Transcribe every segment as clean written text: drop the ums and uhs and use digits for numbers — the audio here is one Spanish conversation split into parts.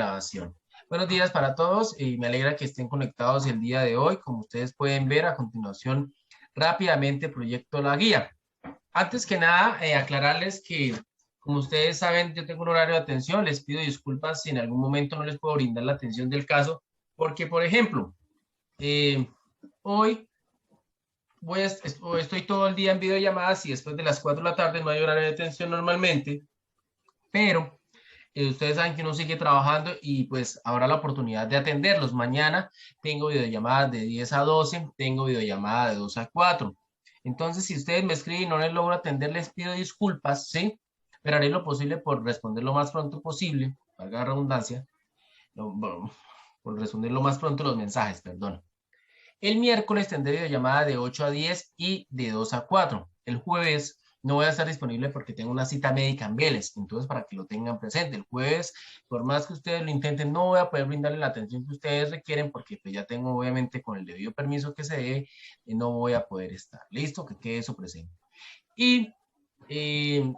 Grabación. Buenos días para todos y me alegra que estén conectados el día de hoy. Como ustedes pueden ver a continuación, rápidamente proyecto la guía. Antes que nada, aclararles que, como ustedes saben, yo tengo un horario de atención. Les pido disculpas si en algún momento no les puedo brindar la atención del caso, porque, por ejemplo, hoy estoy todo el día en videollamadas y después de las 4 de la tarde no hay horario de atención normalmente, pero ustedes saben que uno sigue trabajando y pues habrá la oportunidad de atenderlos. Mañana tengo videollamadas de 10 a 12, tengo videollamada de 2 a 4. Entonces, si ustedes me escriben y no les logro atender, les pido disculpas, ¿sí? Pero haré lo posible por responder lo más pronto posible, valga la redundancia, bueno, por responder lo más pronto los mensajes, perdón. El miércoles tendré videollamada de 8 a 10 y de 2 a 4. El jueves no voy a estar disponible porque tengo una cita médica en Vélez, entonces para que lo tengan presente. El jueves, por más que ustedes lo intenten, no voy a poder brindarle la atención que ustedes requieren porque pues ya tengo obviamente con el debido permiso que se debe, no voy a poder estar. Listo, que quede eso presente. Y eh,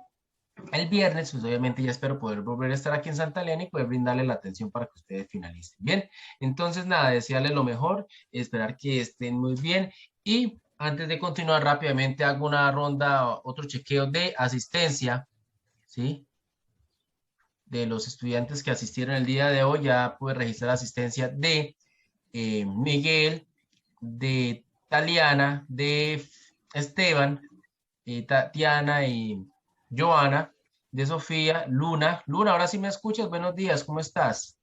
el viernes, pues obviamente ya espero poder volver a estar aquí en Santa Elena y poder brindarle la atención para que ustedes finalicen. Bien, entonces nada, desearles lo mejor, esperar que estén muy bien y antes de continuar rápidamente hago una ronda, otro chequeo de asistencia, ¿sí? De los estudiantes que asistieron el día de hoy, ya pude registrar asistencia de Miguel, de Taliana, de Esteban, Tatiana y Joana, de Sofía, Luna. Luna, ahora sí me escuchas. Buenos días, ¿cómo estás?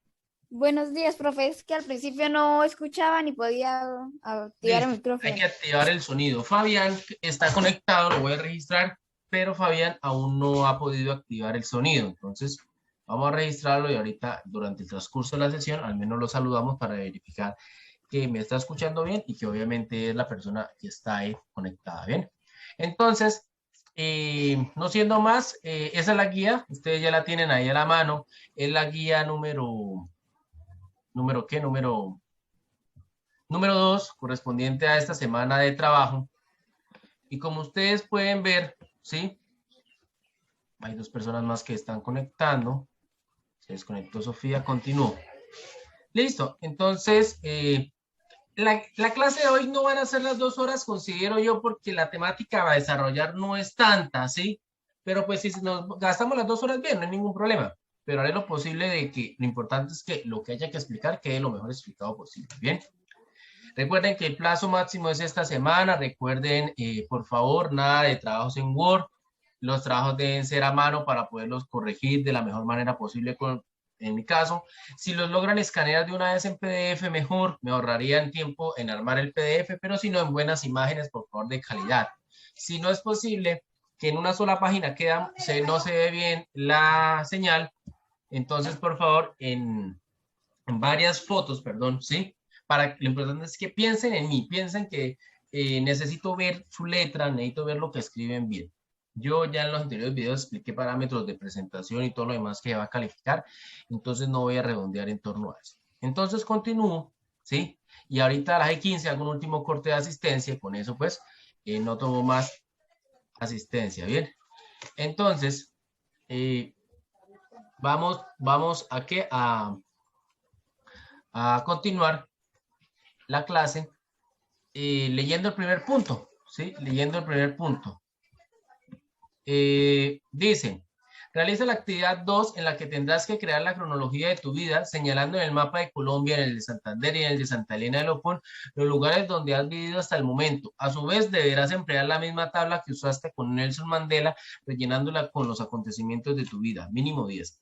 Buenos días, profe. Es que al principio no escuchaba ni podía activar el Listo, hay que micrófono. activar el sonido. Fabián está conectado, lo voy a registrar, pero Fabián aún no ha podido activar el sonido. Entonces, vamos a registrarlo y ahorita, durante el transcurso de la sesión, al menos lo saludamos para verificar que me está escuchando bien y que obviamente es la persona que está ahí conectada. Bien. Entonces, no siendo más, esa es la guía. Ustedes ya la tienen ahí a la mano. Es la guía ¿número qué? Número 2, correspondiente a esta semana de trabajo. Y como ustedes pueden ver, ¿sí? Hay dos personas más que están conectando. Se desconectó Sofía, continúo. Listo. Entonces, la clase de hoy no van a ser las 2 horas, considero yo, porque la temática a desarrollar no es tanta, ¿sí? Pero pues si nos gastamos las 2 horas bien, no hay ningún problema. Pero haré lo posible de que lo importante es que lo que haya que explicar quede lo mejor explicado posible. Bien. Recuerden que el plazo máximo es esta semana. Recuerden, por favor, nada de trabajos en Word. Los trabajos deben ser a mano para poderlos corregir de la mejor manera posible. En mi caso, si los logran escanear de una vez en PDF, mejor. Me ahorrarían tiempo en armar el PDF, pero si no, en buenas imágenes, por favor, de calidad. Si no es posible que en una sola página no se ve bien la señal, entonces, por favor, en varias fotos, perdón, ¿sí? Lo importante es que piensen en mí, piensen que necesito ver su letra, necesito ver lo que escriben bien. Yo ya en los anteriores videos expliqué parámetros de presentación y todo lo demás que va a calificar, entonces no voy a redondear en torno a eso. Entonces continúo, ¿sí? Y ahorita a las 15 hago un último corte de asistencia y con eso pues no tomo más asistencia, ¿bien? Entonces, eh, vamos a qué? A continuar la clase leyendo el primer punto, ¿sí? Leyendo el primer punto. Dice, realiza la actividad 2 en la que tendrás que crear la cronología de tu vida, señalando en el mapa de Colombia, en el de Santander y en el de Santa Elena de Lopón, los lugares donde has vivido hasta el momento. A su vez, deberás emplear la misma tabla que usaste con Nelson Mandela, rellenándola con los acontecimientos de tu vida, mínimo 10.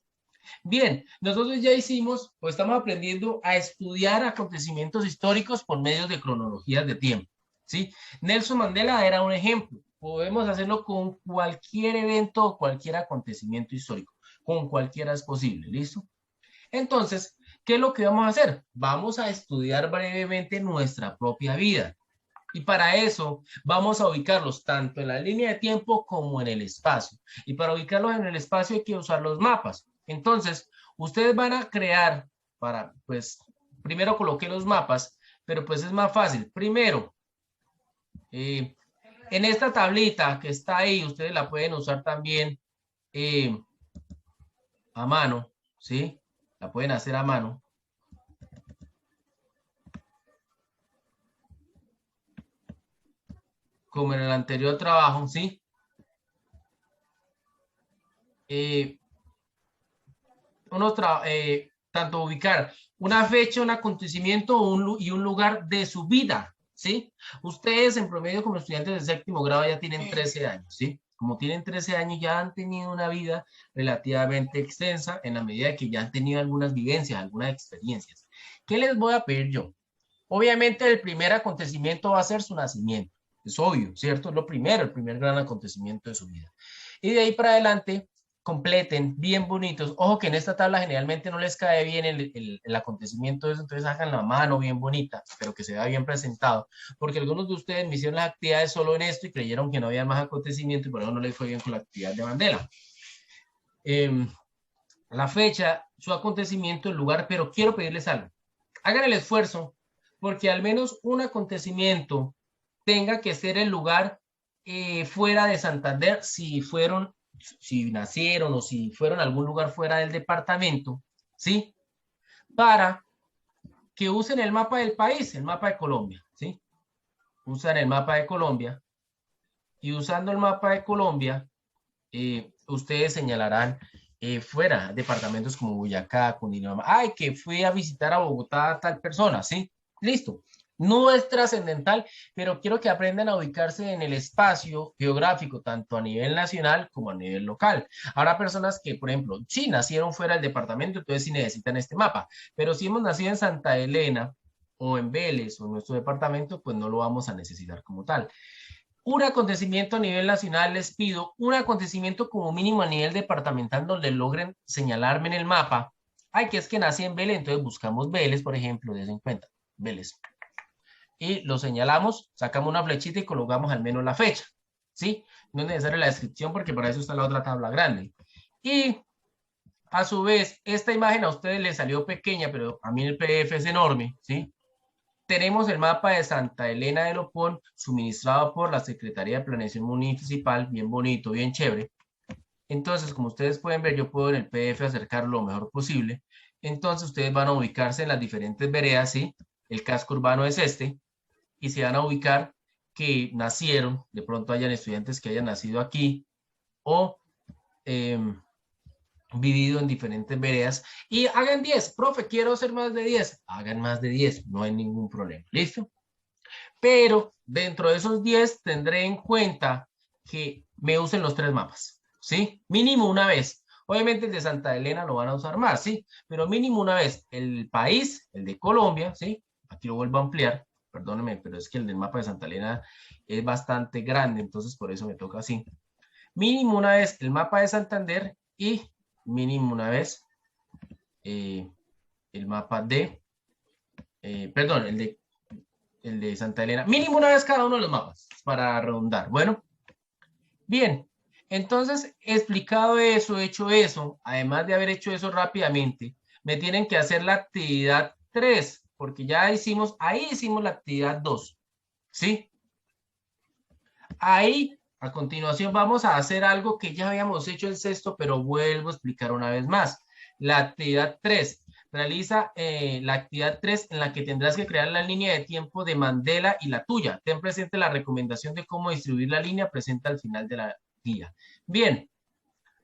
Bien, nosotros ya hicimos o estamos aprendiendo a estudiar acontecimientos históricos por medio de cronologías de tiempo, ¿sí? Nelson Mandela era un ejemplo. Podemos hacerlo con cualquier evento o cualquier acontecimiento histórico. Con cualquiera es posible, ¿listo? Entonces, ¿qué es lo que vamos a hacer? Vamos a estudiar brevemente nuestra propia vida. Y para eso vamos a ubicarlos tanto en la línea de tiempo como en el espacio. Y para ubicarlos en el espacio hay que usar los mapas. Entonces, ustedes van a crear pues, primero coloqué los mapas, pero pues es más fácil. Primero, eh, en esta tablita que está ahí, ustedes la pueden usar también eh, a mano, ¿sí? la pueden hacer a mano. Como en el anterior trabajo, ¿sí? Tanto ubicar una fecha, un acontecimiento y un lugar de su vida, ¿sí? Ustedes en promedio como estudiantes de séptimo grado ya tienen 13 años, ¿sí? Como tienen 13 años ya han tenido una vida relativamente extensa en la medida que ya han tenido algunas vivencias, algunas experiencias. ¿Qué les voy a pedir yo? Obviamente el primer acontecimiento va a ser su nacimiento, es obvio, ¿cierto? Es lo primero, el primer gran acontecimiento de su vida. Y de ahí para adelante completen bien bonitos. Ojo que en esta tabla generalmente no les cae bien el acontecimiento de eso, entonces hagan la mano bien bonita, pero que se vea bien presentado, porque algunos de ustedes me hicieron las actividades solo en esto y creyeron que no había más acontecimiento y por eso no les fue bien con la actividad de Mandela. La fecha, su acontecimiento, el lugar, pero quiero pedirles algo. Hagan el esfuerzo porque al menos un acontecimiento tenga que ser el lugar fuera de Santander, si nacieron o si fueron a algún lugar fuera del departamento, ¿sí? Para que usen el mapa del país, el mapa de Colombia, ¿sí? Usan el mapa de Colombia y usando el mapa de Colombia, ustedes señalarán fuera departamentos como Boyacá, Cundinamarca, ay, que fui a visitar a Bogotá a tal persona, ¿sí? Listo. No es trascendental, pero quiero que aprendan a ubicarse en el espacio geográfico, tanto a nivel nacional como a nivel local. Habrá personas que, por ejemplo, sí nacieron fuera del departamento, entonces sí necesitan este mapa, pero si hemos nacido en Santa Elena o en Vélez o en nuestro departamento, pues no lo vamos a necesitar como tal. Un acontecimiento a nivel nacional, les pido un acontecimiento como mínimo a nivel departamental donde logren señalarme en el mapa. Ay, que es que nací en Vélez, entonces buscamos Vélez, por ejemplo, de en cuenta, Vélez. Y lo señalamos, sacamos una flechita y colocamos al menos la fecha, ¿sí? No es necesaria la descripción porque para eso está la otra tabla grande. Y a su vez, esta imagen a ustedes les salió pequeña, pero a mí el PDF es enorme, ¿sí? Tenemos el mapa de Santa Elena de Lopón, suministrado por la Secretaría de Planeación Municipal, bien bonito, bien chévere. Entonces, como ustedes pueden ver, yo puedo en el PDF acercarlo lo mejor posible. Entonces, ustedes van a ubicarse en las diferentes veredas, ¿sí? El casco urbano es este, y se van a ubicar que nacieron, de pronto hayan estudiantes que hayan nacido aquí, o vivido en diferentes veredas, y hagan 10, profe, quiero hacer más de 10, hagan más de 10, no hay ningún problema, ¿listo? Pero dentro de esos 10 tendré en cuenta que me usen los 3 mapas, ¿sí? Mínimo una vez. Obviamente el de Santa Elena lo van a usar más, ¿sí? Pero mínimo una vez. El país, el de Colombia, ¿sí? Aquí lo vuelvo a ampliar, perdónenme, pero es que el del mapa de Santa Elena es bastante grande, entonces por eso me toca así. Mínimo una vez el mapa de Santander y mínimo una vez el mapa de, perdón, el de Santa Elena, mínimo una vez cada uno de los mapas, para redundar. Bueno, bien, entonces, explicado eso, hecho eso, además de haber hecho eso rápidamente, me tienen que hacer la actividad 3, porque ya hicimos, ahí hicimos la actividad 2, ¿sí? Ahí, a continuación, vamos a hacer algo que ya habíamos hecho el sexto, pero vuelvo a explicar una vez más. La actividad 3. Realiza la actividad 3 en la que tendrás que crear la línea de tiempo de Mandela y la tuya. Ten presente la recomendación de cómo distribuir la línea presente al final de la guía. Bien,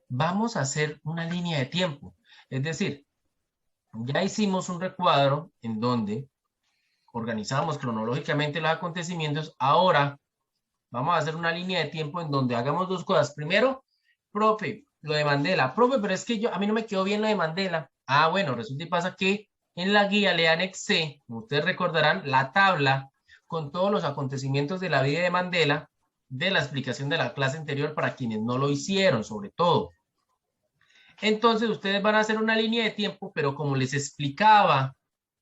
vamos a hacer una línea de tiempo. Es decir, ya hicimos un recuadro en donde organizamos cronológicamente los acontecimientos. Ahora vamos a hacer una línea de tiempo en donde hagamos dos cosas. Primero, profe, lo de Mandela. Profe, pero es que a mí no me quedó bien lo de Mandela. Ah, bueno, resulta y pasa que en la guía le anexé, como ustedes recordarán, la tabla con todos los acontecimientos de la vida de Mandela, de la explicación de la clase anterior para quienes no lo hicieron, sobre todo. Entonces, ustedes van a hacer una línea de tiempo, pero como les explicaba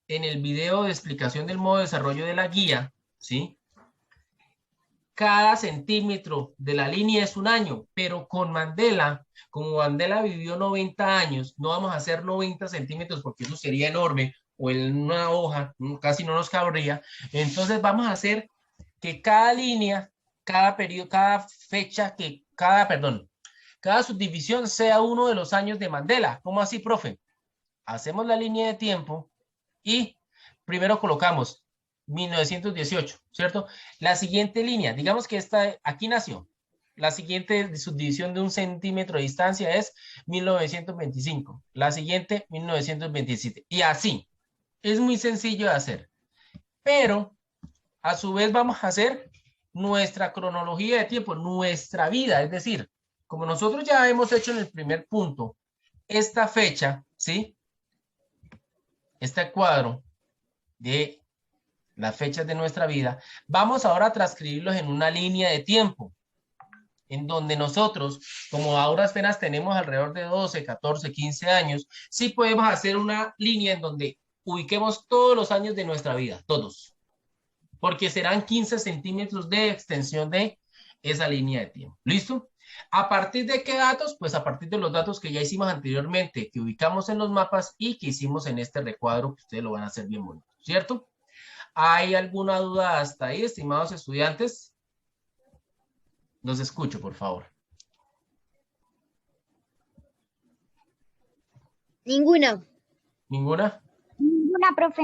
en el video de explicación del modo de desarrollo de la guía, ¿sí? Cada centímetro de la línea es un año, pero con Mandela, como Mandela vivió 90 años, no vamos a hacer 90 centímetros porque eso sería enorme, o en una hoja casi no nos cabría. Entonces vamos a hacer que cada línea, cada periodo, cada fecha, perdón, cada subdivisión sea uno de los años de Mandela. ¿Cómo así, profe? hacemos la línea de tiempo y primero colocamos 1918, ¿cierto? La siguiente línea, digamos que esta, aquí nació. La siguiente subdivisión de 1 centímetro de distancia es 1925. La siguiente, 1927. Y así. Es muy sencillo de hacer. Pero, a su vez, vamos a hacer nuestra cronología de tiempo, nuestra vida. Es decir, como nosotros ya hemos hecho en el primer punto, esta fecha, ¿sí? Este cuadro de las fechas de nuestra vida, vamos ahora a transcribirlos en una línea de tiempo, en donde nosotros, como ahora apenas tenemos alrededor de 12, 14, 15 años, sí podemos hacer una línea en donde ubiquemos todos los años de nuestra vida, todos, porque serán 15 centímetros de extensión de esa línea de tiempo. ¿Listo? ¿A partir de qué datos? Pues a partir de los datos que ya hicimos anteriormente, que ubicamos en los mapas y que hicimos en este recuadro, que ustedes lo van a hacer bien bonito, ¿cierto? ¿Hay alguna duda hasta ahí, estimados estudiantes? Los escucho, por favor. Ninguna. ¿Ninguna? Ninguna, profe.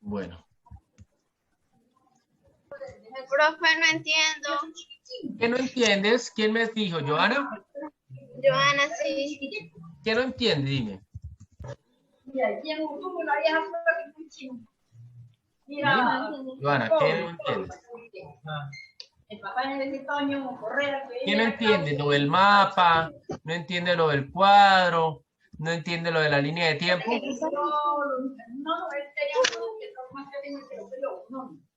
Bueno. Profe, no entiendo. ¿Qué no entiendes? ¿Quién me dijo? ¿Joana? Joana, sí. ¿Qué no entiende? Dime. Joana, ¿qué no entiendes? ¿Qué no entiende? Lo del mapa, no entiende lo del cuadro, no entiende lo de la línea de tiempo.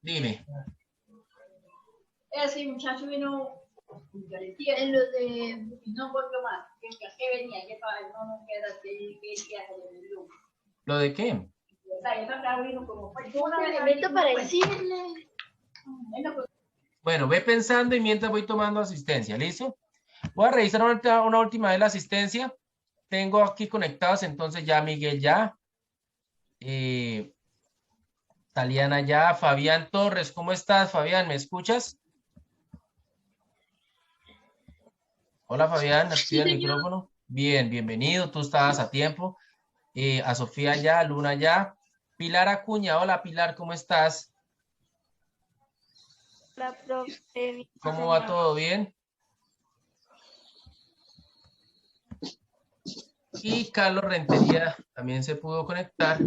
Dime. Ese muchacho vino En lo de... no volvió más. Que venía, que no queda, que ¿Lo de qué? para decirle... Bueno, ve pensando y mientras voy tomando asistencia, ¿listo? Voy a revisar una última vez la asistencia. Tengo aquí conectados entonces ya Miguel ya. Taliana ya. Fabián Torres, ¿cómo estás, Fabián? ¿Me escuchas? Hola, Fabián, activa el micrófono. Bien, bienvenido, tú estabas a tiempo. A Sofía ya, a Luna ya. Pilar Acuña, hola Pilar, ¿cómo estás? La profe... ¿Cómo va todo bien? Y Carlos Rentería también se pudo conectar,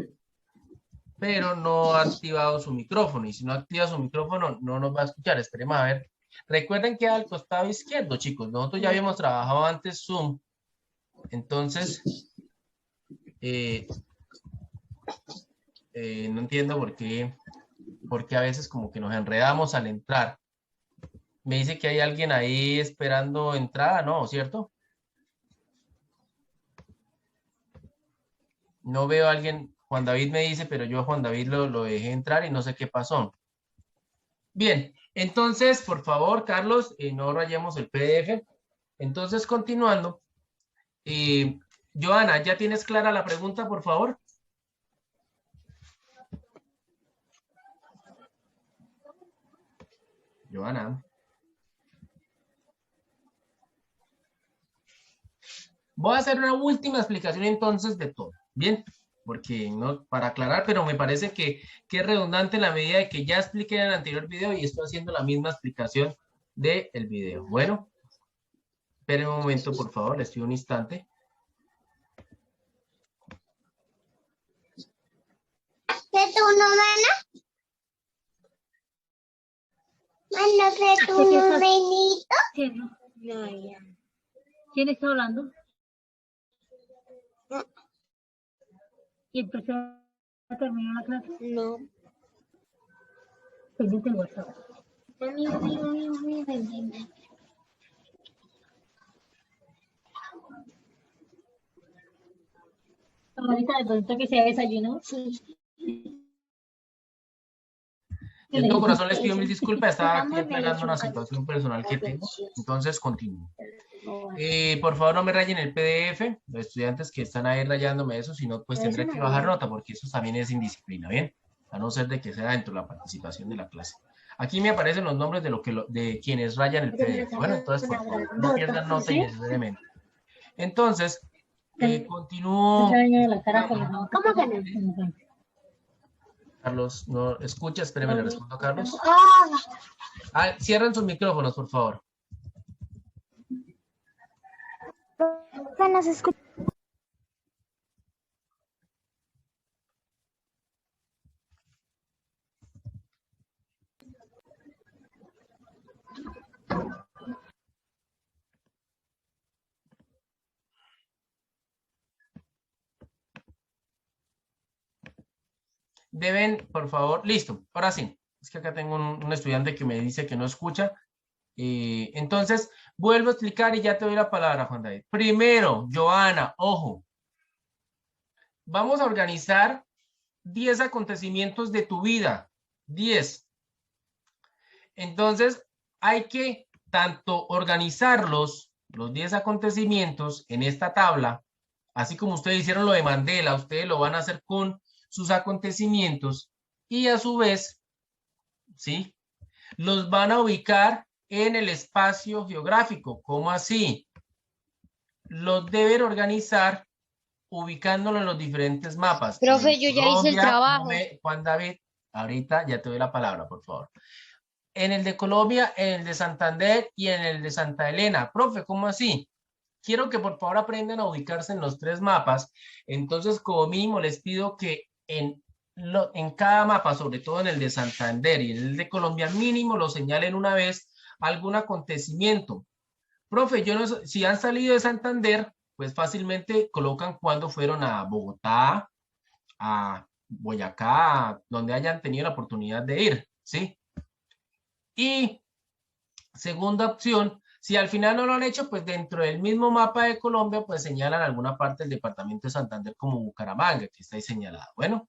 pero no ha activado su micrófono. Y si no activa su micrófono, no nos va a escuchar. Esperemos a ver. Recuerden que al costado izquierdo, chicos, nosotros ya habíamos trabajado antes Zoom. Entonces, no entiendo por qué a veces como que nos enredamos al entrar. Me dice que hay alguien ahí esperando entrada, ¿no? ¿Cierto? No veo a alguien. Juan David me dice, pero yo a Juan David lo dejé entrar y no sé qué pasó. Bien, entonces, por favor, Carlos, no rayemos el PDF. Entonces, continuando. Joana, ¿ya tienes clara la pregunta, por favor? Joana. Voy a hacer una última explicación entonces de todo. Bien, porque no para aclarar, pero me parece que es redundante en la medida de que ya expliqué en el anterior video y estoy haciendo la misma explicación del video. Bueno, esperen un momento, por favor, les pido un instante. ¿De tu novena? ¿De tu novenito? ¿Quién está hablando? ¿Y el profesor terminó la clase? No. Pendiente el WhatsApp. Ahorita de pronto que se desayunó. Sí. De todo corazón les pido mil disculpas, estaba aquí aclarando una situación personal que tengo. Entonces, continúo. Por favor, no me rayen el PDF, los estudiantes que están ahí rayándome eso, si no, pues tendré que bajar nota, porque eso también es indisciplina, ¿bien? A no ser de que sea dentro de la participación de la clase. Aquí me aparecen los nombres de quienes rayan el PDF. Bueno, entonces, por favor, no pierdan nota innecesariamente. Entonces, Continúo. La cara con la ¿Cómo que no? Carlos, ¿no escucha? Espéreme, le respondo a Carlos. Ah, Cierren sus micrófonos, por favor. profe, ¿nos escucha? Deben, por favor, listo, ahora sí. Es que acá tengo un estudiante que me dice que no escucha. Entonces, vuelvo a explicar y ya te doy la palabra, Juan David. Primero, Joana, ojo. Vamos a organizar 10 acontecimientos de tu vida. 10. Entonces, hay que tanto organizarlos, los 10 acontecimientos en esta tabla, así como ustedes hicieron lo de Mandela, ustedes lo van a hacer con sus acontecimientos y a su vez, ¿sí? Los van a ubicar en el espacio geográfico. ¿Cómo así? Los deben organizar ubicándolo en los diferentes mapas. Profe, yo ya hice el trabajo. Juan David, ahorita ya te doy la palabra, por favor. En el de Colombia, en el de Santander y en el de Santa Elena. Profe, ¿cómo así? Quiero que por favor aprendan a ubicarse en los 3 mapas. Entonces, como mínimo, les pido que en cada mapa, sobre todo en el de Santander y en el de Colombia, mínimo lo señalen una vez algún acontecimiento. Profe, yo no sé, si han salido de Santander, pues fácilmente colocan cuando fueron a Bogotá, a Boyacá, donde hayan tenido la oportunidad de ir, ¿sí? Y segunda opción, si al final no lo han hecho, pues dentro del mismo mapa de Colombia, pues señalan alguna parte del departamento de Santander como Bucaramanga, que está ahí señalado. Bueno,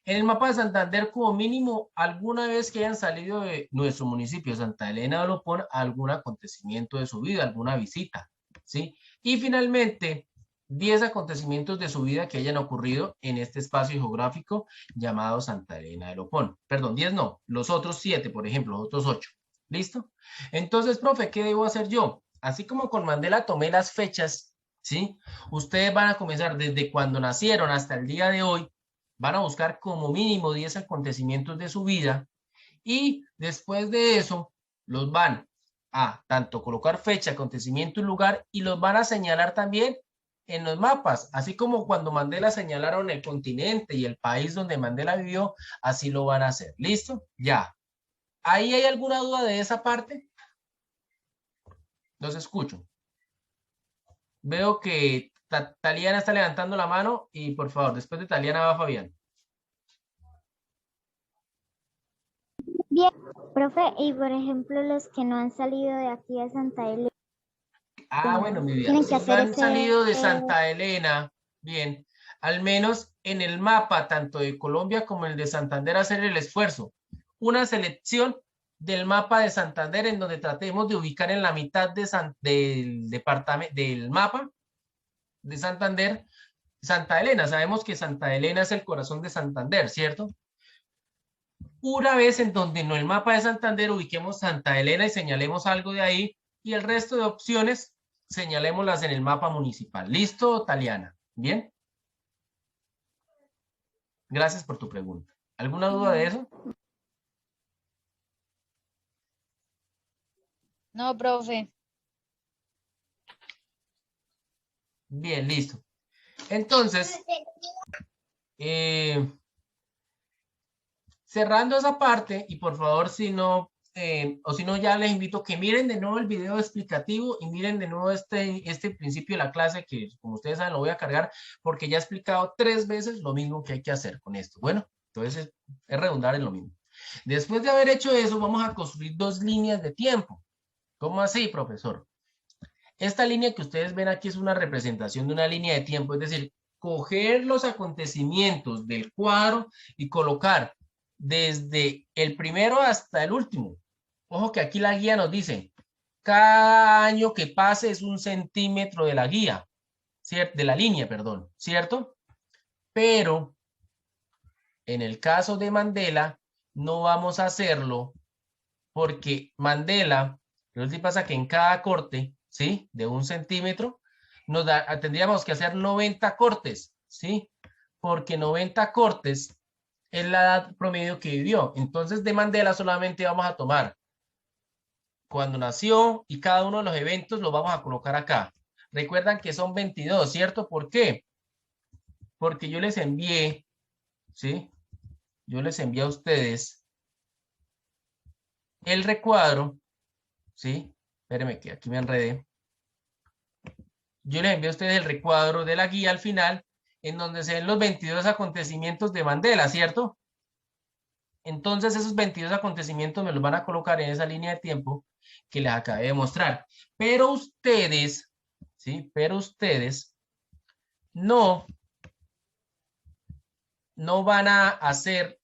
en el mapa de Santander, como mínimo, alguna vez que hayan salido de nuestro municipio, Santa Elena de Lopón, algún acontecimiento de su vida, alguna visita, ¿sí? Y finalmente, 10 acontecimientos de su vida que hayan ocurrido en este espacio geográfico llamado Santa Elena de Lopón. Perdón, 10 no, los otros 7, por ejemplo, los otros 8. ¿Listo? Entonces, profe, ¿qué debo hacer yo? Así como con Mandela tomé las fechas, ¿sí? Ustedes van a comenzar desde cuando nacieron hasta el día de hoy, van a buscar como mínimo 10 acontecimientos de su vida y después de eso los van a tanto colocar fecha, acontecimiento y lugar y los van a señalar también en los mapas, así como cuando Mandela señalaron el continente y el país donde Mandela vivió, así lo van a hacer. ¿Listo? Ya. ¿Ahí hay alguna duda de esa parte? Los escucho. Veo que Taliana está levantando la mano y por favor, después de Taliana va Fabián. Bien, profe, y por ejemplo, los que no han salido de aquí a Santa Elena. Bueno, mi vida. Tienen que Si hacer han ese- salido de Santa Elena, bien, al menos en el mapa, tanto de Colombia como el de Santander, hacer el esfuerzo. Una selección del mapa de Santander en donde tratemos de ubicar en la mitad del departamento, del mapa de Santander, Santa Elena. Sabemos que Santa Elena es el corazón de Santander, ¿cierto? Una vez en donde en el mapa de Santander ubiquemos Santa Elena y señalemos algo de ahí y el resto de opciones señalémoslas en el mapa municipal. ¿Listo, Taliana? ¿Bien? Gracias por tu pregunta. ¿Alguna duda de eso? No, profe. Bien, listo. Entonces, cerrando esa parte, y por favor, si no, o si no, ya les invito a que miren de nuevo el video explicativo y miren de nuevo este principio de la clase que, como ustedes saben, lo voy a cargar porque ya he explicado 3 veces lo mismo que hay que hacer con esto. Bueno, entonces es redundar en lo mismo. Después de haber hecho eso, vamos a construir 2 líneas de tiempo. ¿Cómo así, profesor? Esta línea que ustedes ven aquí es una representación de una línea de tiempo, es decir, coger los acontecimientos del cuadro y colocar desde el primero hasta el último. Ojo que aquí la guía nos dice, cada año que pase es 1 centímetro de la guía, ¿cierto? De la línea, perdón, ¿cierto? Pero en el caso de Mandela, no vamos a hacerlo porque Mandela, lo que pasa que en cada corte, ¿sí? De 1 centímetro, tendríamos que hacer 90 cortes, ¿sí? Porque 90 cortes es la edad promedio que vivió. Entonces, de Mandela solamente vamos a tomar cuando nació y cada uno de los eventos los vamos a colocar acá. Recuerdan que son 22, ¿cierto? ¿Por qué? Porque yo les envié, ¿sí? Yo les envié a ustedes el recuadro, ¿sí? Espérenme que aquí me enredé. Yo les envié a ustedes el recuadro de la guía al final, en donde se ven los 22 acontecimientos de Mandela, ¿cierto? Entonces esos 22 acontecimientos me los van a colocar en esa línea de tiempo que les acabé de mostrar. Pero ustedes, ¿sí? Pero ustedes no van a hacer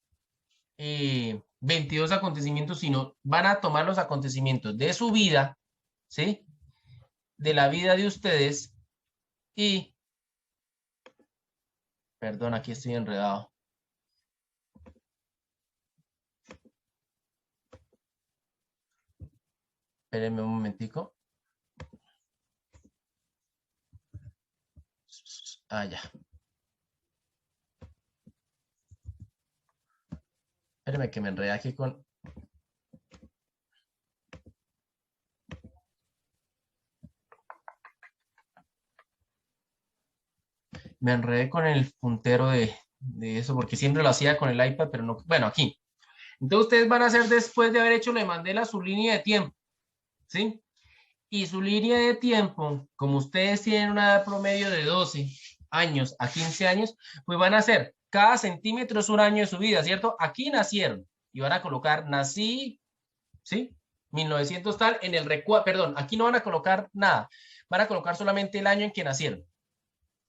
22 acontecimientos, sino van a tomar los acontecimientos de su vida, ¿sí? De la vida de ustedes y... Perdón, aquí estoy enredado. Espérenme un momentico. Ah, ya. Espérenme que me enredé aquí con... Me enredé con el puntero de eso, porque siempre lo hacía con el iPad, pero no... Bueno, aquí. Entonces ustedes van a hacer después de haber hecho la de Mandela su línea de tiempo, ¿sí? Y su línea de tiempo, como ustedes tienen una edad promedio de 12 años a 15 años, pues van a hacer, cada centímetro es un año de su vida, ¿cierto? Aquí nacieron y van a colocar, nací, ¿sí? 1900 tal, en el recuadro, perdón, aquí no van a colocar nada, van a colocar solamente el año en que nacieron.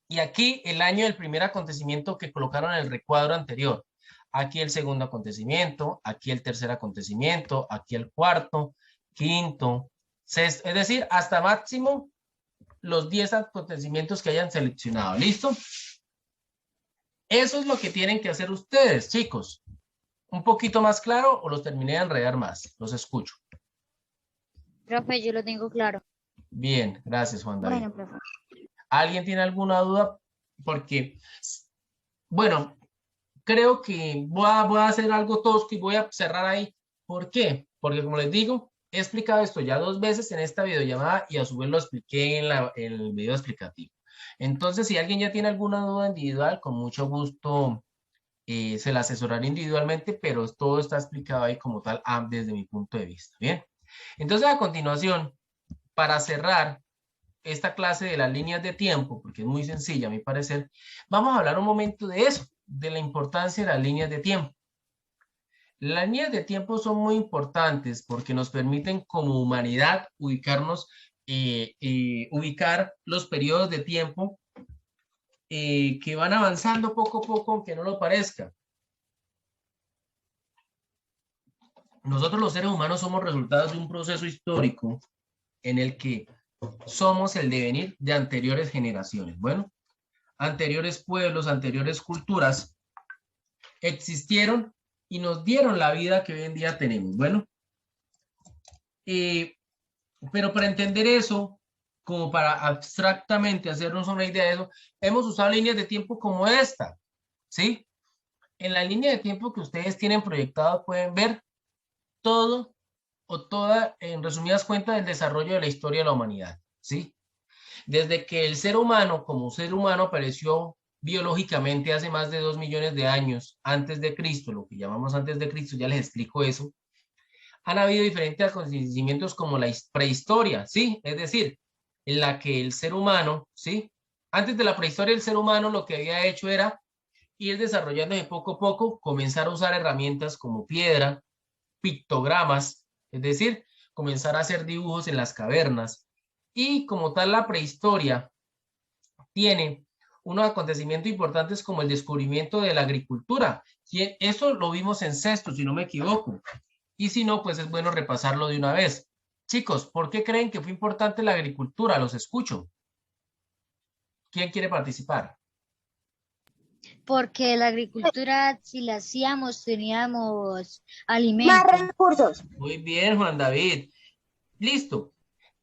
Y aquí el año del primer acontecimiento que colocaron en el recuadro anterior. Aquí el segundo acontecimiento, aquí el tercer acontecimiento, aquí el cuarto, quinto, sexto, es decir, hasta máximo los 10 acontecimientos que hayan seleccionado. ¿Listo? Eso es lo que tienen que hacer ustedes, chicos. ¿Un poquito más claro o los terminé de enredar más? Los escucho. Profe, yo lo tengo claro. Bien, gracias, Juan David. Bueno, profe. ¿Alguien tiene alguna duda? Porque, bueno, creo que voy a hacer algo tosco y voy a cerrar ahí. ¿Por qué? Porque como les digo, he explicado esto ya 2 veces en esta videollamada y a su vez lo expliqué en el video explicativo. Entonces, si alguien ya tiene alguna duda individual, con mucho gusto se la asesoraré individualmente, pero todo está explicado ahí como tal desde mi punto de vista. Bien. Entonces, a continuación, para cerrar esta clase de las líneas de tiempo, porque es muy sencilla a mi parecer, vamos a hablar un momento de eso, de la importancia de las líneas de tiempo. Las líneas de tiempo son muy importantes porque nos permiten como humanidad ubicarnos, ubicar los periodos de tiempo que van avanzando poco a poco, aunque no lo parezca. Nosotros los seres humanos somos resultados de un proceso histórico en el que somos el devenir de anteriores generaciones. Bueno, anteriores pueblos, anteriores culturas existieron y nos dieron la vida que hoy en día tenemos. Bueno, pero para entender eso, como para abstractamente hacernos una idea de eso, hemos usado líneas de tiempo como esta, ¿sí? En la línea de tiempo que ustedes tienen proyectado pueden ver todo o toda, en resumidas cuentas, el desarrollo de la historia de la humanidad, ¿sí? Desde que el ser humano, como ser humano, apareció biológicamente hace más de 2 millones de años antes de Cristo, lo que llamamos antes de Cristo, ya les explico eso, han habido diferentes acontecimientos como la prehistoria, ¿sí? Es decir, en la que el ser humano, ¿sí? Antes de la prehistoria, el ser humano lo que había hecho era ir desarrollándose poco a poco, comenzar a usar herramientas como piedra, pictogramas, es decir, comenzar a hacer dibujos en las cavernas. Y como tal, la prehistoria tiene unos acontecimientos importantes como el descubrimiento de la agricultura. Eso lo vimos en sexto, si no me equivoco. Y si no, pues es bueno repasarlo de una vez. Chicos, ¿por qué creen que fue importante la agricultura? Los escucho. ¿Quién quiere participar? Porque la agricultura, si la hacíamos, teníamos alimento. Más recursos. Muy bien, Juan David. Listo.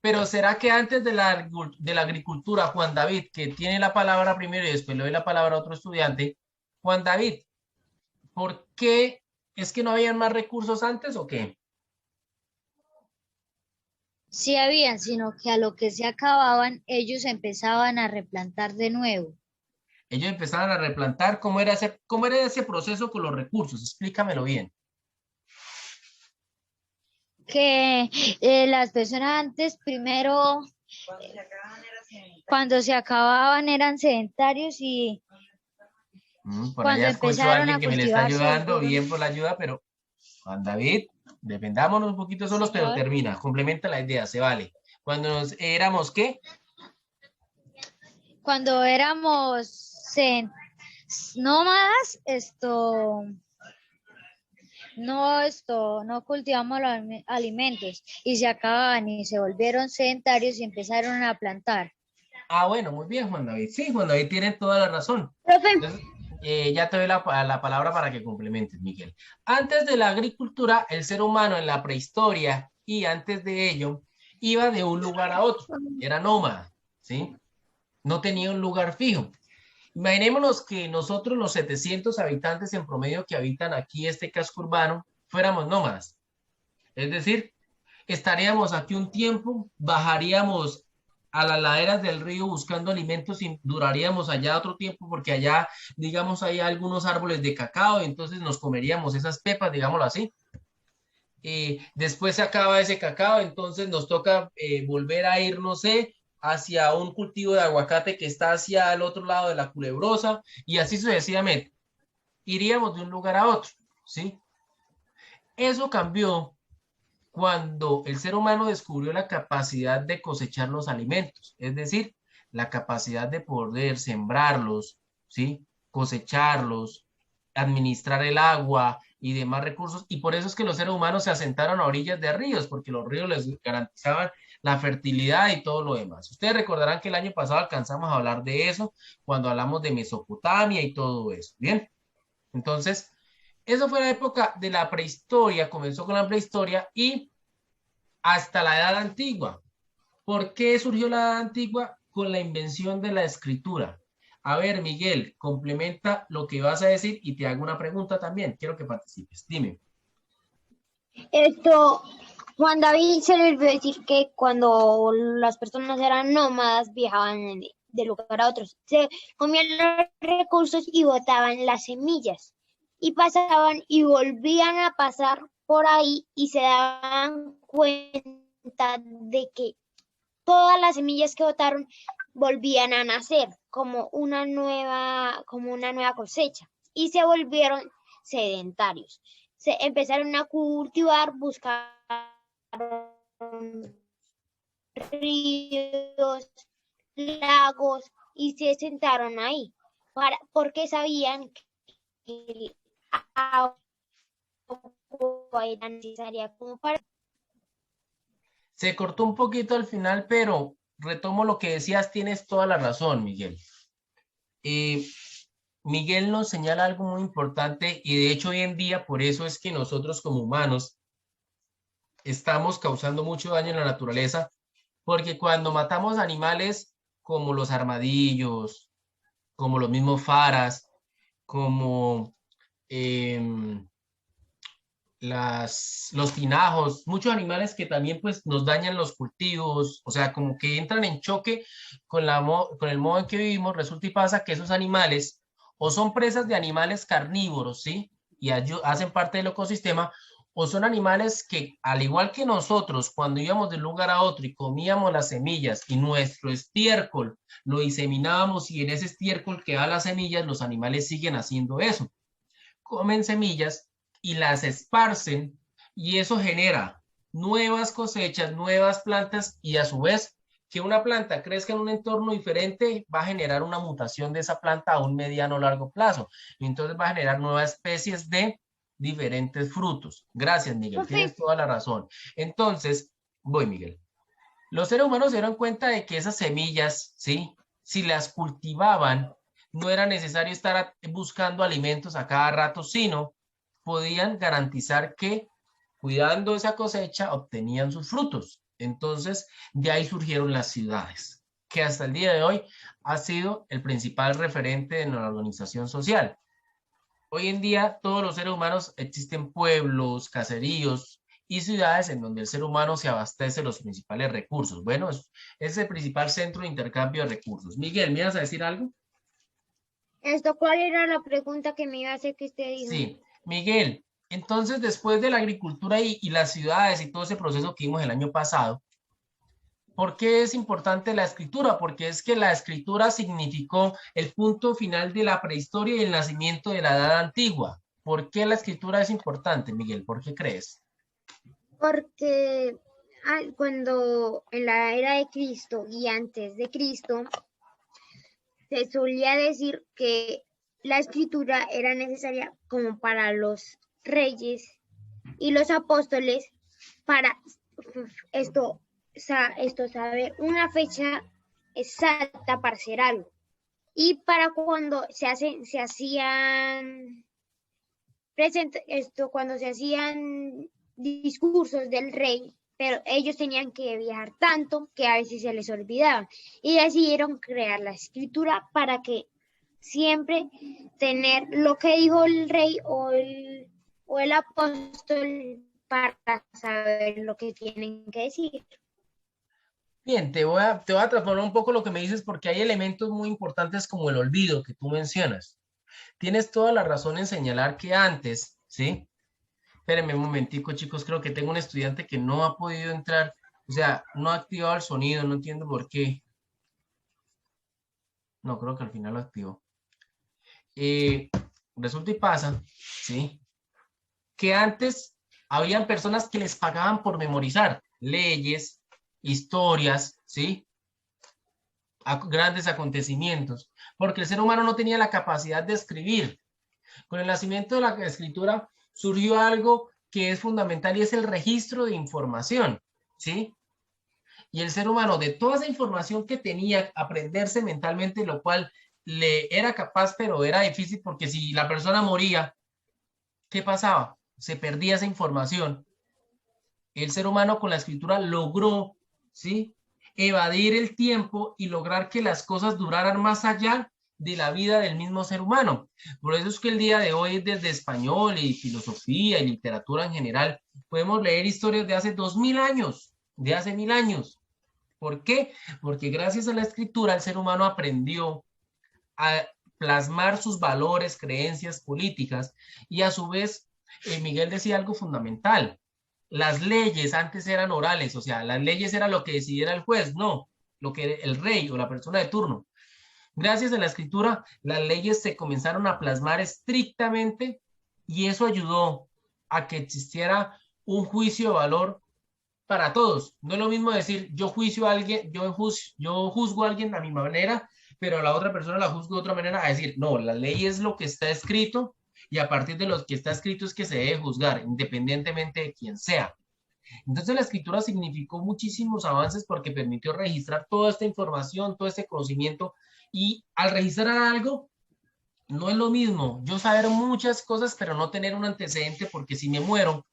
Pero ¿será que antes de la agricultura, Juan David, que tiene la palabra primero y después le doy la palabra a otro estudiante, Juan David, ¿por qué es que no habían más recursos antes o qué? Sí habían, sino que a lo que se acababan, ellos empezaban a replantar de nuevo. Ellos empezaban a replantar. Cómo era ese proceso con los recursos? Explícamelo bien. Que las personas antes primero, cuando se acababan eran sedentarios y Por cuando allá escucho a empezaron alguien a que me le está cultivarse ayudando, fueron, bien por la ayuda, pero Juan David, defendámonos un poquito solos, pero señor, termina, complementa la idea, se vale. Cuando nos éramos, ¿qué? cuando éramos nómadas, no cultivamos los alimentos y se acababan y se volvieron sedentarios y empezaron a plantar. Ah, bueno, muy bien, Juan David. Sí, Juan David tiene toda la razón. Profe, Entonces, ya te doy la palabra para que complementes, Miguel. Antes de la agricultura, el ser humano en la prehistoria y antes de ello iba de un lugar a otro. Era nómada, ¿sí? No tenía un lugar fijo. Imaginémonos que nosotros, los 700 habitantes en promedio que habitan aquí este casco urbano, fuéramos nómadas. Es decir, estaríamos aquí un tiempo, bajaríamos a las laderas del río buscando alimentos y duraríamos allá otro tiempo porque allá, digamos, hay algunos árboles de cacao y entonces nos comeríamos esas pepas, digámoslo así. Después se acaba ese cacao, entonces nos toca volver a ir, no sé, hacia un cultivo de aguacate que está hacia el otro lado de la Culebrosa y así sucesivamente. Iríamos de un lugar a otro, ¿sí? Eso cambió cuando el ser humano descubrió la capacidad de cosechar los alimentos, es decir, la capacidad de poder sembrarlos, ¿sí? Cosecharlos, administrar el agua y demás recursos, y por eso es que los seres humanos se asentaron a orillas de ríos, porque los ríos les garantizaban la fertilidad y todo lo demás. Ustedes recordarán que el año pasado alcanzamos a hablar de eso cuando hablamos de Mesopotamia y todo eso, ¿bien? Entonces, eso fue la época de la prehistoria, comenzó con la prehistoria y hasta la edad antigua. ¿Por qué surgió la edad antigua? Con la invención de la escritura. A ver, Miguel, complementa lo que vas a decir y te hago una pregunta también. Quiero que participes. Dime. Juan David se le olvidó decir que cuando las personas eran nómadas viajaban de lugar a otro, se comían los recursos y botaban las semillas y pasaban y volvían a pasar por ahí y se daban cuenta de que todas las semillas que botaron volvían a nacer como una nueva cosecha y se volvieron sedentarios. Se empezaron a cultivar, buscaron ríos, lagos y se sentaron ahí porque sabían que el agua era necesaria como para... Se cortó un poquito al final, pero retomo lo que decías, tienes toda la razón, Miguel. Miguel nos señala algo muy importante y de hecho hoy en día por eso es que nosotros como humanos estamos causando mucho daño en la naturaleza, porque cuando matamos animales como los armadillos, como los mismos faras, como los tinajos, muchos animales que también pues nos dañan los cultivos, o sea, como que entran en choque con, con el modo en que vivimos, resulta y pasa que esos animales o son presas de animales carnívoros, ¿sí? Y hacen parte del ecosistema, o son animales que, al igual que nosotros, cuando íbamos de un lugar a otro y comíamos las semillas y nuestro estiércol lo diseminábamos y en ese estiércol que da las semillas, los animales siguen haciendo eso. Comen semillas y las esparcen y eso genera nuevas cosechas, nuevas plantas y a su vez que una planta crezca en un entorno diferente va a generar una mutación de esa planta a un mediano o largo plazo y entonces va a generar nuevas especies de diferentes frutos. Gracias, Miguel, tienes toda la razón. Entonces, voy, Miguel. Los seres humanos se dieron cuenta de que esas semillas, ¿sí? Si las cultivaban, no era necesario estar buscando alimentos a cada rato, sino podían garantizar que cuidando esa cosecha obtenían sus frutos. Entonces, de ahí surgieron las ciudades, que hasta el día de hoy ha sido el principal referente en la organización social. Hoy en día, todos los seres humanos existen pueblos, caseríos y ciudades en donde el ser humano se abastece de los principales recursos. Bueno, es el principal centro de intercambio de recursos. Miguel, ¿me ibas a decir algo? ¿Cuál era la pregunta que me iba a hacer que usted dijo? Sí, Miguel, entonces después de la agricultura y las ciudades y todo ese proceso que vimos el año pasado, ¿por qué es importante la escritura? Porque es que la escritura significó el punto final de la prehistoria y el nacimiento de la edad antigua. ¿Por qué la escritura es importante, Miguel? ¿Por qué crees? Porque cuando en la era de Cristo y antes de Cristo, se solía decir que la escritura era necesaria como para los reyes y los apóstoles para saber una fecha exacta para hacer algo. Y para cuando cuando se hacían discursos del rey, pero ellos tenían que viajar tanto que a veces se les olvidaba y decidieron crear la escritura para que siempre tener lo que dijo el rey o el apóstol para saber lo que tienen que decir. Bien, te voy a transformar un poco lo que me dices porque hay elementos muy importantes como el olvido que tú mencionas. Tienes toda la razón en señalar que antes, ¿sí? Espérenme un momentico, chicos, creo que tengo un estudiante que no ha podido entrar, o sea, no ha activado el sonido, no entiendo por qué. No, creo que al final lo activó. Resulta y pasa, ¿sí? Que antes habían personas que les pagaban por memorizar leyes, historias, ¿sí? Grandes acontecimientos, porque el ser humano no tenía la capacidad de escribir. Con el nacimiento de la escritura surgió algo que es fundamental y es el registro de información, ¿sí? Y el ser humano, de toda esa información que tenía, aprenderse mentalmente, lo cual le era capaz, pero era difícil porque si la persona moría, ¿qué pasaba? Se perdía esa información. El ser humano con la escritura logró, ¿sí? Evadir el tiempo y lograr que las cosas duraran más allá de la vida del mismo ser humano. Por eso es que el día de hoy, desde español y filosofía y literatura en general, podemos leer historias de hace 2000 años, de hace 1000 años. ¿Por qué? Porque gracias a la escritura el ser humano aprendió a plasmar sus valores, creencias políticas y a su vez, Miguel decía algo fundamental. Las leyes antes eran orales, o sea, las leyes era lo que decidiera el juez, no lo que el rey o la persona de turno. Gracias a la escritura, las leyes se comenzaron a plasmar estrictamente y eso ayudó a que existiera un juicio de valor para todos. No es lo mismo decir yo juicio a alguien, yo juzgo a alguien a mi manera, pero a la otra persona la juzgo de otra manera, a decir, no, la ley es lo que está escrito y a partir de lo que está escrito es que se debe juzgar, independientemente de quién sea. Entonces la escritura significó muchísimos avances porque permitió registrar toda esta información, todo este conocimiento y al registrar algo, no es lo mismo yo saber muchas cosas pero no tener un antecedente porque si me muero,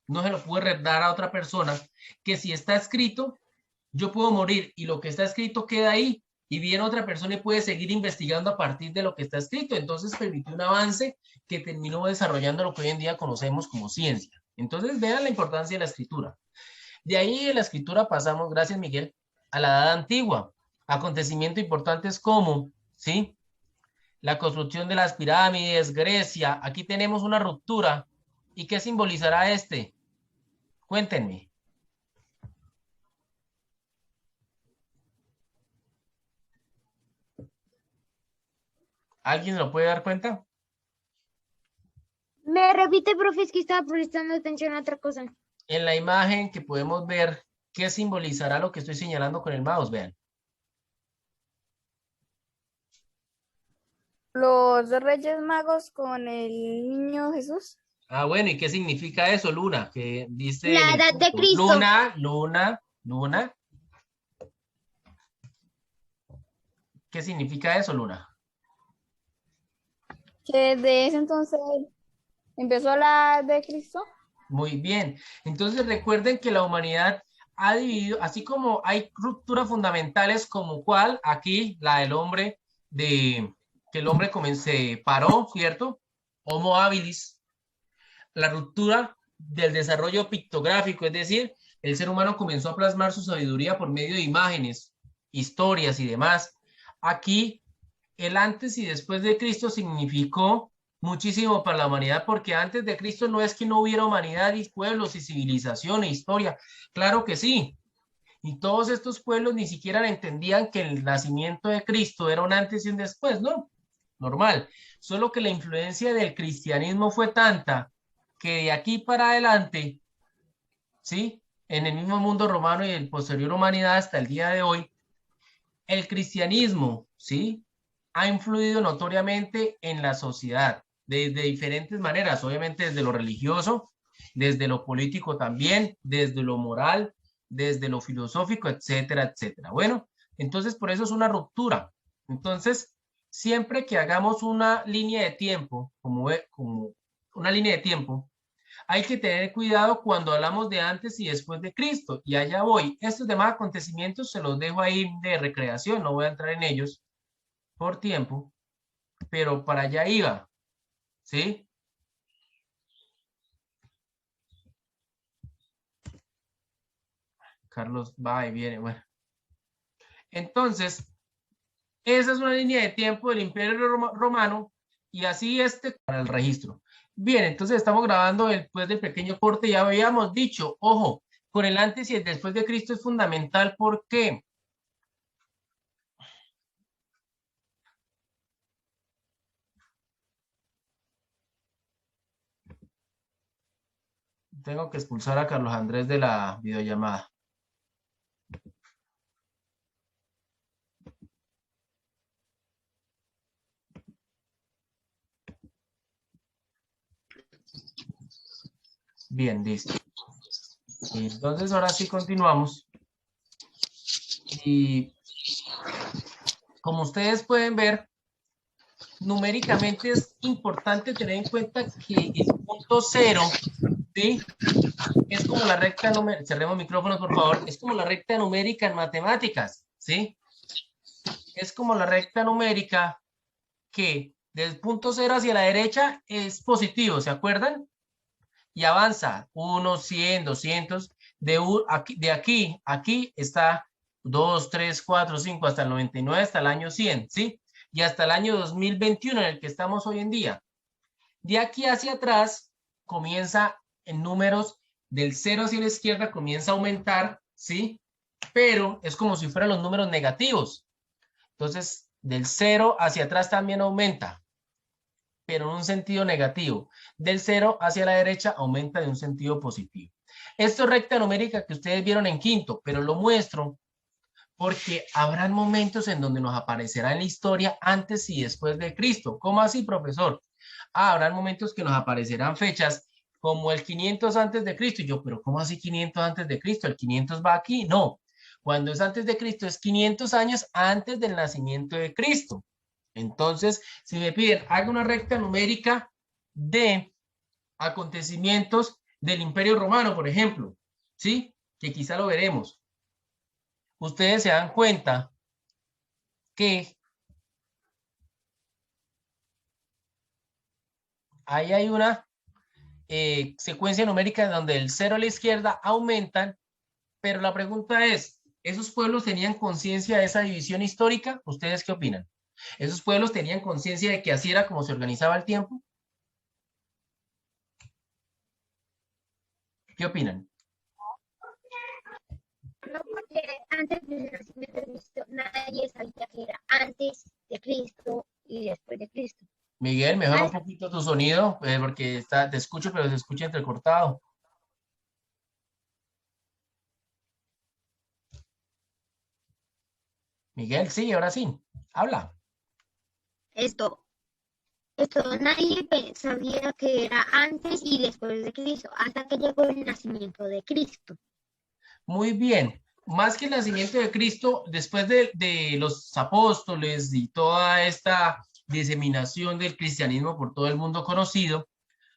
no se lo puede dar a otra persona, que si está escrito, yo puedo morir y lo que está escrito queda ahí y viene otra persona y puede seguir investigando a partir de lo que está escrito. Entonces permitió un avance que terminó desarrollando lo que hoy en día conocemos como ciencia. Entonces vean la importancia de la escritura. De ahí de la escritura pasamos, gracias Miguel, a la edad antigua. Acontecimientos importantes como, ¿sí? La construcción de las pirámides, Grecia. Aquí tenemos una ruptura. ¿Y qué simbolizará este? Cuéntenme. ¿Alguien lo puede dar cuenta? Me repite, profe, es que estaba prestando atención a otra cosa. En la imagen que podemos ver, ¿qué simbolizará lo que estoy señalando con el mouse? Vean. Los Reyes Magos con el niño Jesús. Ah, bueno, ¿y qué significa eso, Luna? Que dice La en el edad de punto. Cristo. Luna. ¿Qué significa eso, Luna? Que de ese entonces empezó la de Cristo. Muy bien. Entonces recuerden que la humanidad ha dividido, así como hay rupturas fundamentales como cuál, aquí la del hombre, que el hombre se paró, ¿cierto? Homo habilis, la ruptura del desarrollo pictográfico, es decir, el ser humano comenzó a plasmar su sabiduría por medio de imágenes, historias y demás. Aquí, el antes y después de Cristo significó muchísimo para la humanidad, porque antes de Cristo no es que no hubiera humanidad y pueblos y civilización e historia, claro que sí. Y todos estos pueblos ni siquiera entendían que el nacimiento de Cristo era un antes y un después, ¿no? Normal. Solo que la influencia del cristianismo fue tanta que de aquí para adelante, ¿sí? En el mismo mundo romano y en posterior humanidad hasta el día de hoy, el cristianismo, ¿sí? Ha influido notoriamente en la sociedad de diferentes maneras, obviamente desde lo religioso, desde lo político también, desde lo moral, desde lo filosófico, etcétera, etcétera. Bueno, entonces por eso es una ruptura. Entonces, siempre que hagamos una línea de tiempo, como una línea de tiempo, hay que tener cuidado cuando hablamos de antes y después de Cristo. Y allá voy. Estos demás acontecimientos se los dejo ahí de recreación, no voy a entrar en ellos por tiempo, pero para allá iba, ¿sí? Carlos va y viene, bueno. Entonces, esa es una línea de tiempo del Imperio Romano y así para el registro. Bien, entonces estamos grabando después del pequeño corte, ya habíamos dicho, ojo, con el antes y el después de Cristo es fundamental, ¿por qué? Tengo que expulsar a Carlos Andrés de la videollamada. Bien, listo. Entonces ahora sí continuamos. Y como ustedes pueden ver, numéricamente es importante tener en cuenta que el punto cero, ¿sí? Es como la recta numérica, cerremos micrófonos por favor, es como la recta numérica en matemáticas, ¿sí? Es como la recta numérica que del punto cero hacia la derecha es positivo, ¿se acuerdan? Y avanza 1, 100, 200, de aquí está 2, 3, 4, 5, hasta el 99, hasta el año 100, ¿sí? Y hasta el año 2021 en el que estamos hoy en día. De aquí hacia atrás comienza en números del 0 hacia la izquierda, comienza a aumentar, ¿sí? Pero es como si fueran los números negativos. Entonces, del 0 hacia atrás también aumenta, pero en un sentido negativo. Del 0 hacia la derecha aumenta de un sentido positivo. Esto es recta numérica que ustedes vieron en quinto, pero lo muestro porque habrán momentos en donde nos aparecerá en la historia antes y después de Cristo. ¿Cómo así, profesor? Habrán momentos que nos aparecerán fechas como el 500 antes de Cristo. Y yo, pero ¿cómo así 500 antes de Cristo? ¿El 500 va aquí? No. Cuando es antes de Cristo es 500 años antes del nacimiento de Cristo. Entonces, si me piden, haga una recta numérica de acontecimientos del Imperio Romano, por ejemplo, ¿sí? Que quizá lo veremos. Ustedes se dan cuenta que ahí hay una secuencia numérica donde el 0 a la izquierda aumentan, pero la pregunta es, ¿esos pueblos tenían conciencia de esa división histórica? ¿Ustedes qué opinan? ¿Esos pueblos tenían conciencia de que así era como se organizaba el tiempo? ¿Qué opinan? No, porque antes del nacimiento de Cristo nadie sabía que era antes de Cristo y después de Cristo. Miguel, mejora un poquito tu sonido, porque te escucho, pero se escucha entrecortado. Miguel, sí, ahora sí, habla. Esto nadie sabía que era antes y después de Cristo, hasta que llegó el nacimiento de Cristo. Muy bien. Más que el nacimiento de Cristo, después de los apóstoles y toda esta diseminación del cristianismo por todo el mundo conocido,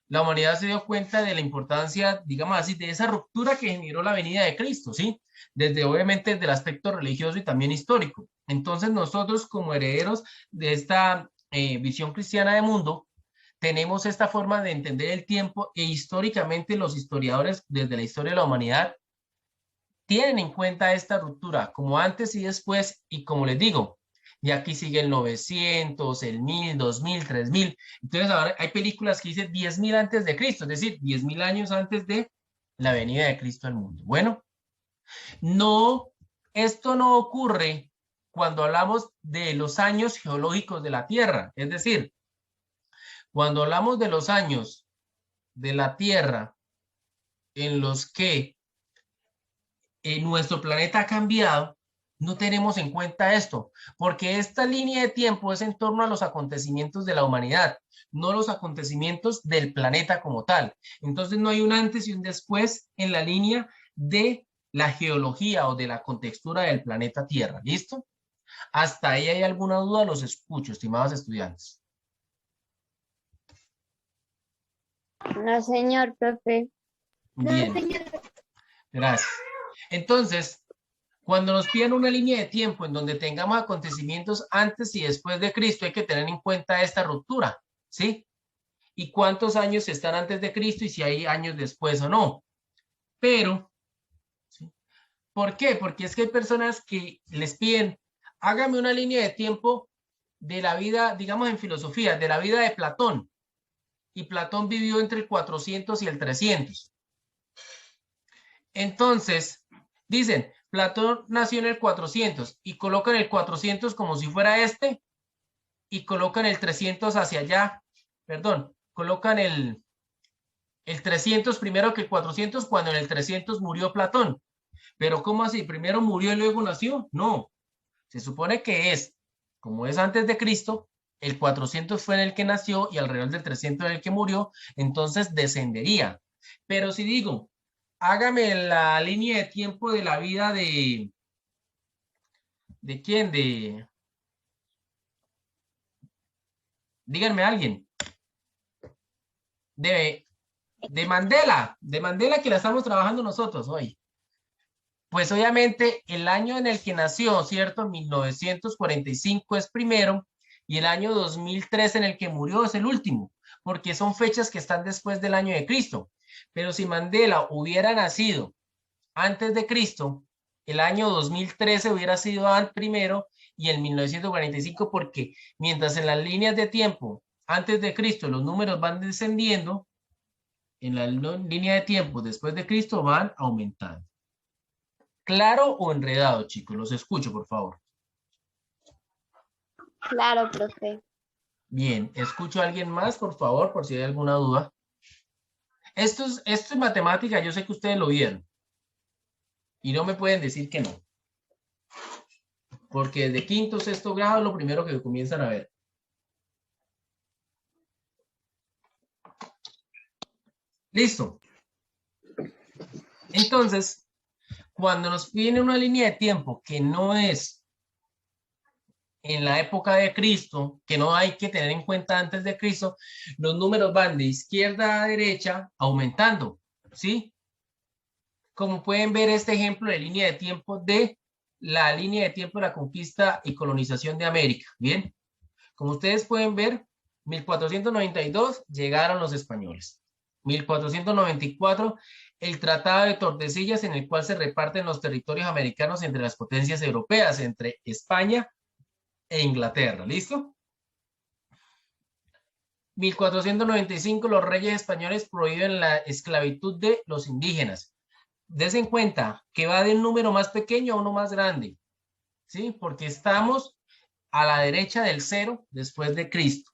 la humanidad se dio cuenta de la importancia, digamos así, de esa ruptura que generó la venida de Cristo, ¿sí? Desde, obviamente, desde el aspecto religioso y también histórico. Entonces, nosotros como herederos de esta visión cristiana de mundo, tenemos esta forma de entender el tiempo e históricamente los historiadores, desde la historia de la humanidad, tienen en cuenta esta ruptura como antes y después, y como les digo, y aquí sigue el 900, el 1000, 2000, 3000. Entonces ahora hay películas que dicen 10.000 antes de Cristo, es decir, 10.000 años antes de la venida de Cristo al mundo. Bueno, no, esto no ocurre cuando hablamos de los años geológicos de la Tierra, es decir, cuando hablamos de los años de la Tierra en los que nuestro planeta ha cambiado, no tenemos en cuenta esto, porque esta línea de tiempo es en torno a los acontecimientos de la humanidad, no los acontecimientos del planeta como tal. Entonces no hay un antes y un después en la línea de la geología o de la contextura del planeta Tierra. ¿Listo? ¿Hasta ahí hay alguna duda? Los escucho, estimados estudiantes. No, señor, profe. Bien, gracias. Entonces, cuando nos piden una línea de tiempo en donde tengamos acontecimientos antes y después de Cristo, hay que tener en cuenta esta ruptura, ¿sí? Y cuántos años están antes de Cristo y si hay años después o no. Pero, ¿sí? ¿Por qué? Porque es que hay personas que les piden, hágame una línea de tiempo de la vida, digamos en filosofía, de la vida de Platón. Y Platón vivió entre el 400 y el 300. Entonces, dicen, Platón nació en el 400 y colocan el 400 como si fuera este y colocan el 300 hacia allá. Perdón, colocan el 300 primero que el 400 cuando en el 300 murió Platón. Pero ¿cómo así? ¿Primero murió y luego nació? No, se supone que es, como es antes de Cristo, el 400 fue en el que nació y alrededor del 300 en el que murió, entonces descendería. Pero si digo, hágame la línea de tiempo de la vida ¿de quién? Díganme a alguien, de, de Mandela que la estamos trabajando nosotros hoy. Pues obviamente el año en el que nació, ¿cierto? 1945 es primero y el año 2003 en el que murió es el último, porque son fechas que están después del año de Cristo. Pero si Mandela hubiera nacido antes de Cristo, el año 2013 hubiera sido al primero y el 1945, porque mientras en las líneas de tiempo antes de Cristo los números van descendiendo, en la línea de tiempo después de Cristo van aumentando. ¿Claro o enredado, chicos? Los escucho, por favor. Claro, profe. Bien, escucho a alguien más, por favor, por si hay alguna duda. Esto es matemática, yo sé que ustedes lo vieron. Y no me pueden decir que no. Porque desde quinto, sexto grado es lo primero que comienzan a ver. Listo. Entonces, cuando nos viene una línea de tiempo que no es en la época de Cristo, que no hay que tener en cuenta antes de Cristo, los números van de izquierda a derecha aumentando, ¿sí? Como pueden ver este ejemplo de línea de tiempo de la línea de tiempo de la conquista y colonización de América, ¿bien? Como ustedes pueden ver, 1492 llegaron los españoles. 1494, el Tratado de Tordesillas en el cual se reparten los territorios americanos entre las potencias europeas, entre España e Inglaterra. ¿Listo? 1495, los reyes españoles prohíben la esclavitud de los indígenas. Des en cuenta que va de un número más pequeño a uno más grande, ¿sí? Porque estamos a la derecha del cero después de Cristo.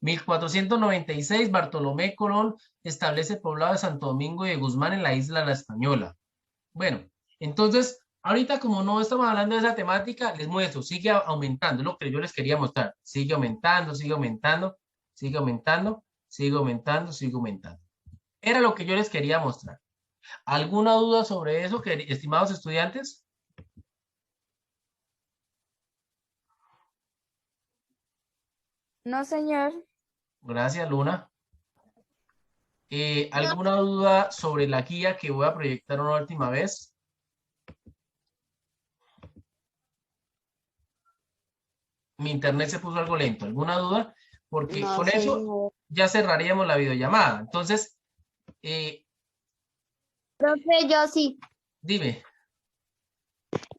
1496, Bartolomé Colón establece el poblado de Santo Domingo y de Guzmán en la isla La Española. Bueno, entonces, ahorita como no estamos hablando de esa temática, les muestro, sigue aumentando, lo que yo les quería mostrar. Sigue aumentando, sigue aumentando, sigue aumentando, sigue aumentando, sigue aumentando. Era lo que yo les quería mostrar. ¿Alguna duda sobre eso, estimados estudiantes? No, señor. Gracias, Luna. ¿Alguna duda sobre la guía que voy a proyectar una última vez? Mi internet se puso algo lento. ¿Alguna duda? Porque No, con eso señor. ya cerraríamos la videollamada. Entonces, Profe, yo sí. dime.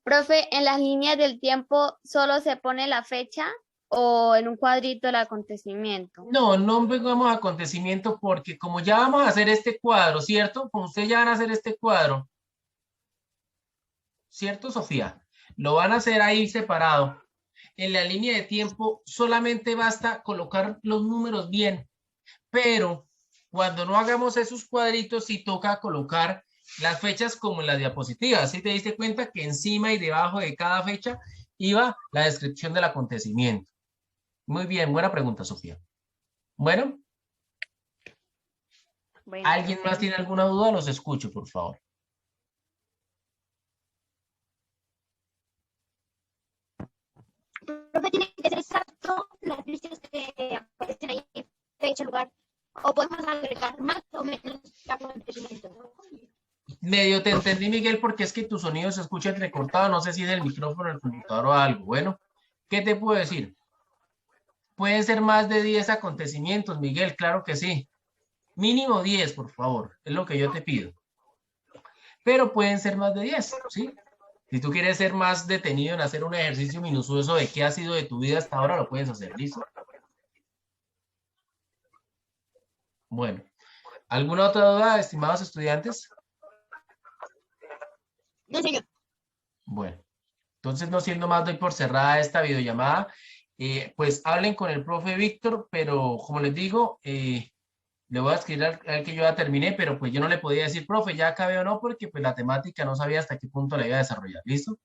Profe, en las líneas del tiempo solo se pone la fecha o en un cuadrito el acontecimiento. No, no pongamos acontecimiento porque como ya vamos a hacer este cuadro, ¿cierto? Como ustedes ya van a hacer este cuadro, ¿cierto, Sofía? Lo van a hacer ahí separado. En la línea de tiempo solamente basta colocar los números bien, pero cuando no hagamos esos cuadritos sí toca colocar las fechas como en las diapositivas. ¿Sí te diste cuenta que encima y debajo de cada fecha iba la descripción del acontecimiento? Muy bien, buena pregunta, Sofía. Bueno, Bueno, ¿alguien profe. más tiene alguna duda? Los escucho, por favor. Profe, tiene que ser exacto las fechas que aparecen ahí, fecha, lugar, o podemos agregar más o menos acontecimientos, ¿no? Medio te entendí, Miguel, porque es que tu sonido se escucha entrecortado. No sé si es el micrófono, el computador o algo. Bueno, ¿qué te puedo decir? Pueden ser más de 10 acontecimientos, Miguel, claro que sí. Mínimo 10, por favor, es lo que yo te pido. Pero pueden ser más de 10, ¿sí? Si tú quieres ser más detenido en hacer un ejercicio minucioso de qué ha sido de tu vida hasta ahora, lo puedes hacer, ¿listo? Bueno, ¿alguna otra duda, estimados estudiantes? No, señor. Bueno, entonces no siendo más, doy por cerrada esta videollamada. Pues hablen con el profe Víctor, pero como les digo, le voy a escribir al que yo ya terminé, pero pues yo no le podía decir, profe, ya acabé o no, porque pues la temática no sabía hasta qué punto la iba a desarrollar. ¿Listo?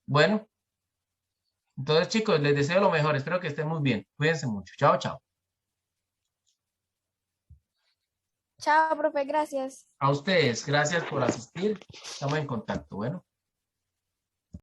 Bueno, entonces chicos, les deseo lo mejor. Espero que estén muy bien. Cuídense mucho. Chao, chao. Chao, profe, gracias. A ustedes, gracias por asistir. Estamos en contacto. Bueno.